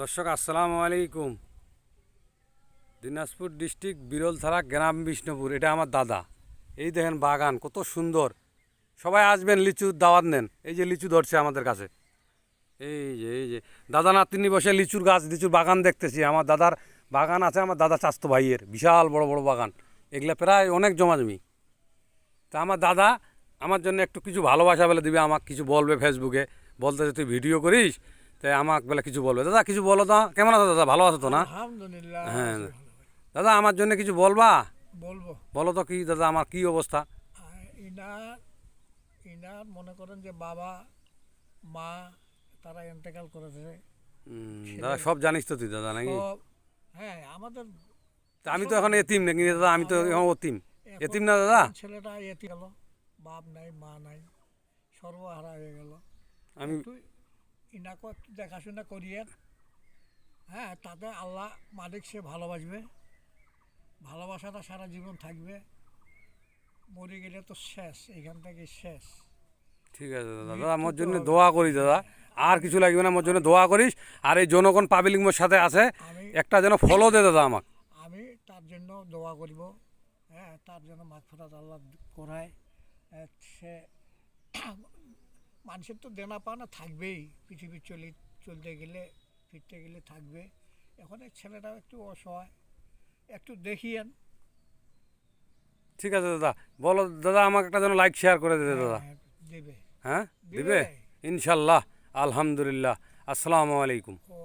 দর্শক আসসালামু আলাইকুম। দিনাজপুর ডিস্ট্রিক্ট বিরল থানা গ্রাম বিষ্ণুপুর। এটা আমার দাদা। এই দেখেন বাগান কত সুন্দর। সবাই আসবেন, লিচুর দাওয়াত নেন। এই যে লিচু ধরছে আমাদের কাছে। এই যে দাদা নাতনি বসে লিচুর গাছ, লিচুর বাগান দেখতেছি। আমার দাদার বাগান আছে, আমার দাদা চাস্তো ভাইয়ের বিশাল বড় বড় বাগান। এগুলা প্রায় অনেক জমা জমি। তা আমার দাদা আমার জন্য একটু কিছু ভালোবাসা বলে দিবে, আমাকে কিছু বলবে ফেসবুকে। বলতে যে তুই ভিডিও করিস, তাই আমাকে বলে কিছু বলবে। দাদা কিছু বলো তো। কেমন আছো দাদা? ভালো আছো তো না? আলহামদুলিল্লাহ হ্যাঁ আছি ভালো ভাই। দাদা, আমার জন্য কিছু বলবা? বলবো বলো তো কি দাদা, আমার কি অবস্থা? ইনার ইনার মনে করেন যে বাবা মা তারা ইন্তেকাল করেছে। দাদা ছেলে সব জানিস তো তুই দাদা নাকি? সব, হ্যাঁ আমাদের তা আমি তো সব এখন এতিম নাকি দাদা? আমি তো এখন অতিম। এখন এতিম না দাদা? এখন ছেলেটা এতে গেল, বাপ নাই মা নাই, সর্বহারা হয়ে গেল। আমি একটু ইনাকে একটু দেখাশোনা করিয়ে, হ্যাঁ তাতে আল্লাহ মালিক সে ভালোবাসবে, ভালোবাসাটা সারা জীবন থাকবে। মরে গেলে তো শেষ, এখান থেকে শেষ। ঠিক আছে দাদা। দাদা মৃত্যু আমার তো জন্য হবে। দোয়া করি দাদা। আর কিছু লাগবে না, আমার জন্য দোয়া করিস। আর এই জনগণ পাবলিক মোর সাথে আছে, আমি একটা যেন ফলো দে দাদা আমাকে। আমি তার জন্য দোয়া করব, হ্যাঁ তার জন্য মাগফিরাত আল্লাহ করায়। সে মানুষের তো দেনা পাওনা থাকবেই, পৃথিবী চলতে গেলে ফিরতে গেলে থাকবে। এখন এই ছেলেটাও একটু অসহায়, একটু দেখিয়েন। ঠিক আছে দাদা, বলো দাদা আমাকে একটা যেন লাইক শেয়ার করে দে হ্যাঁ দাদা। হ্যাঁ, দেবে হ্যাঁ দিবে। দিবে। ইনশাল্লাহ। আলহামদুলিল্লাহ। আসসালামু আলাইকুম। ও